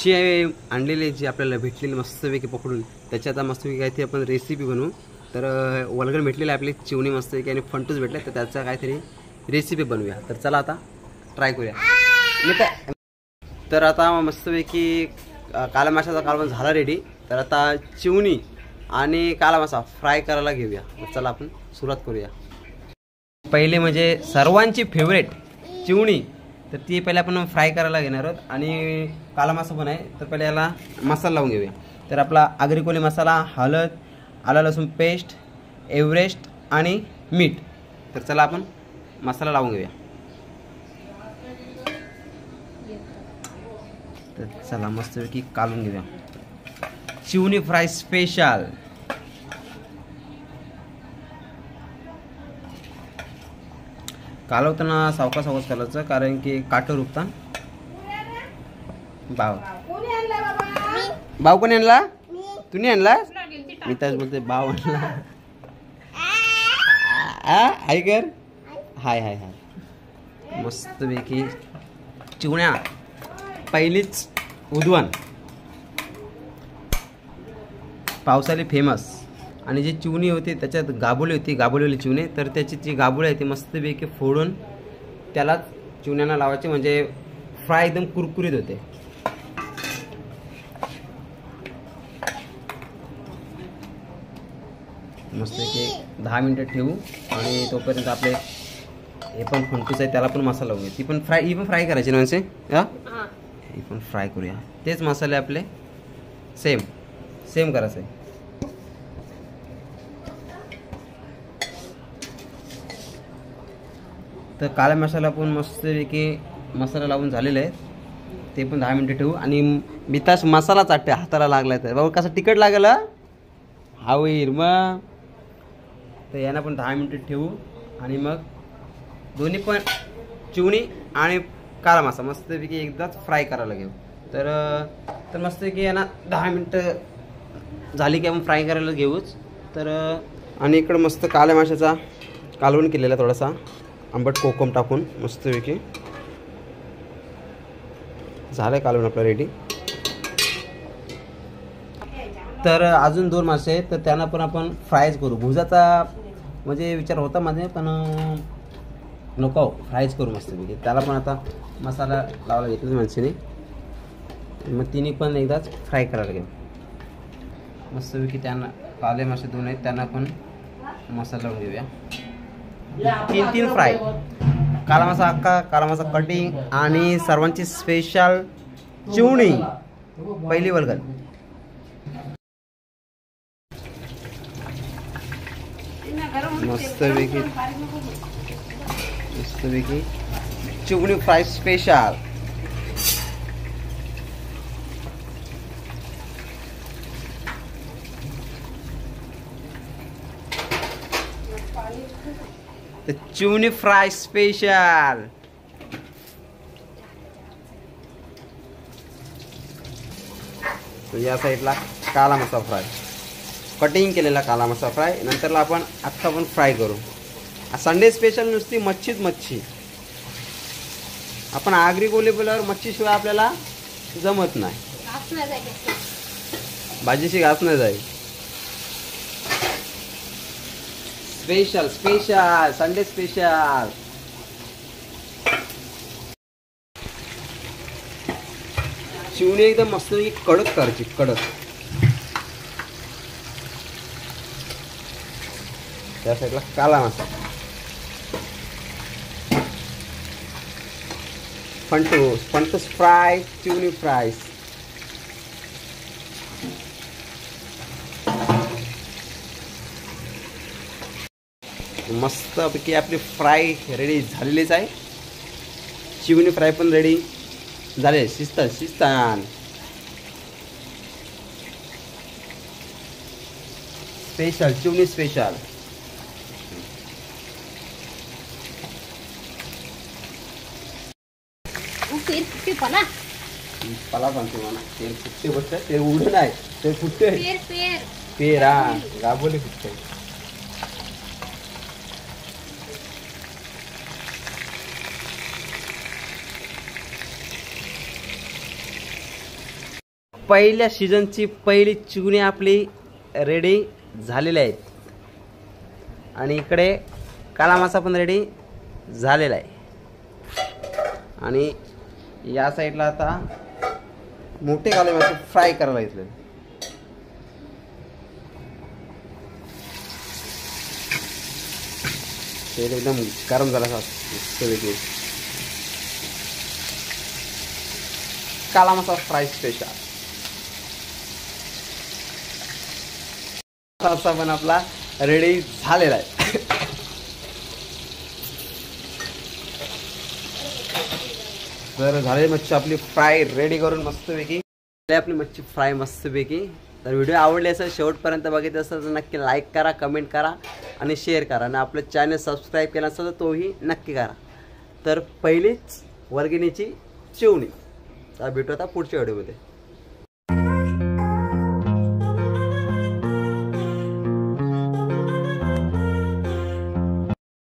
मच्छी आहे आणलेली जी आपल्याला भेटलेली मस्तपैकी पकडून, त्याची आता मस्तपैकी काहीतरी आपण रेसिपी बनवू. तर वल्गन भेटलेली आपली चिवणी मस्तपैकी आणि फंटूस भेटले, तर त्याचा काहीतरी रेसिपी बनवूया. तर चला आता ट्राय करूया. तर आता मस्तपैकी काला माशाचा कालवण झाला रेडी. तर आता चिवणी आणि काला मासा फ्राय करायला घेऊया. तर चला आपण सुरुवात करूया. पहिले म्हणजे सर्वांची फेवरेट चिवणी, तर ती पहिले आपण फ्राय करायला घेणार आहोत. आणि काला मासा पण आहे. तर पहिले याला मसाला लावून घेऊया. तर आपला आगरी कोळी मसाला, हळद, आलं लसूण पेस्ट, एव्हरेस्ट आणि मीठ. तर चला आपण मसाला लावून घेऊया. तर चला मस्तपैकी कालून घेऊया. चिवणी फ्राय स्पेशल. कालवताना सावकाश करायचं, कारण की काटं रुपता. भाव कोणी आणला? तुम्ही आणला? मी त्याच बोलते भाव आणला. हाय कर. हाय हाय हाय. मस्तपैकी चिवण्या पहिलीच उद्वन पावसाळी फेमस. आणि जी चिवणी होती त्याच्यात गाबोली होती, गाबोलीवाली चिवणे. तर त्याची जी गाबोळी आहे ती मस्तपैकी फोडून त्याला चिवण्यांना लावायची, म्हणजे फ्राय एकदम कुरकुरीत होते. मस्तपैकी 10 मिनिटं ठेवू. आणि तोपर्यंत आपले हे पण फंटूस आहे त्याला पण मसाला लावूया. ही पण फ्राय करायची ना म्हणजे ही पण फ्राय करूया. तेच मसाले आपले सेम करायचं आहे. तर काळा मसाला पण मस्तपैकी मसाला लावून झालेला आहे. ते पण 10 मिनिटं ठेवू. आणि मी तास मसाला चाटते, हाताला लागला तर बाबा कसं तिखट लागेल हा होईल मग. तर यांना पण 10 मिनिटं ठेवू. आणि मग दोन्ही पण चिवणी आणि काळा मासा मस्तपैकी एकदाच फ्राय करायला घेऊ. तर मस्तपैकी यांना 10 मिनिटं झाली की आपण फ्राय करायला घेऊच. तर आणि इकडं मस्त काळ्या माशाचा कालवण केलेला, थोडासा आंबट कोकम टाकून मस्तपैकी झालं कालवण आपलं रेडी. तर अजून 2 मासे आहेत, तर त्यांना पण आपण फ्रायच करू. भुजाचा म्हणजे विचार होता माझे, पण नको फ्रायच करू मस्तपैकी. त्याला पण आता मसाला लावायला घेतला माणसाने, मग तिने पण एकदाच फ्राय करायला घेऊ मस्तपैकी. त्यांना काले मासे 2 आहेत, त्यांना पण मसाला लावून घेऊया. 3 फ्राय. काला मासा अख्खा, काला मासा कटिंग आणि सर्वांची स्पेशल चिवणी पहिली वल्गन. मस्तपैकी चिवणी फ्राय स्पेशल. The चिवणी फ्राय स्पेशल. या साईडला काला मसाला फ्राय, कटिंग केलेला काला मसाला फ्राय. नंतरला आपण अख्खा पण फ्राय करू. संडे स्पेशल नुसती मच्छी. आपण आगरी कोळी बोलल्यावर मच्छी शिवाय आपल्याला जमत नाही, भाजीशी घास नाही जाईल. Special Sunday special. चिवणी एकदम मस्त कडक करायची, कडक. त्या साईडला काला मासा, फंटूस फ्राय, चिवणी फ्राय. मस्तपैकी आपली फ्राय रेडी झालेलीच आहे. चिवणी फ्राय पण रेडी झाले. शिस्तान स्पेशल चिवणी स्पेशल. पला सांगते मला ते फुटते बसत, ते उडून आहे, ते फुटते पेरा गाबोली फुटते. पहिल्या सीझनची पहिली चिवणी आपली रेडी झालेली आहेत आणि इकडे काळा मासा पण रेडी झालेला आहे आणि या साईडला आता मोठे काळे मासे फ्राय करायला घेतले. तेल एकदम गरम झाला वेगळी काळा मासा फ्राय स्पेशल असा पण आपला रेडी झालेला आहे. तर झाले मच्छी आपली फ्राय रेडी करून मस्तपैकी आपली मच्छी फ्राय मस्तपैकी. तर व्हिडिओ आवडले असेल शेवटपर्यंत बघितलं असेल तर नक्की लाईक करा, कमेंट करा आणि शेअर करा आणि आपलं चॅनल सबस्क्राईब केला असेल तर तोही नक्की करा. तर पहिलीच वर्गणीची चिवणी. तर भेटू आता पुढच्या व्हिडिओमध्ये.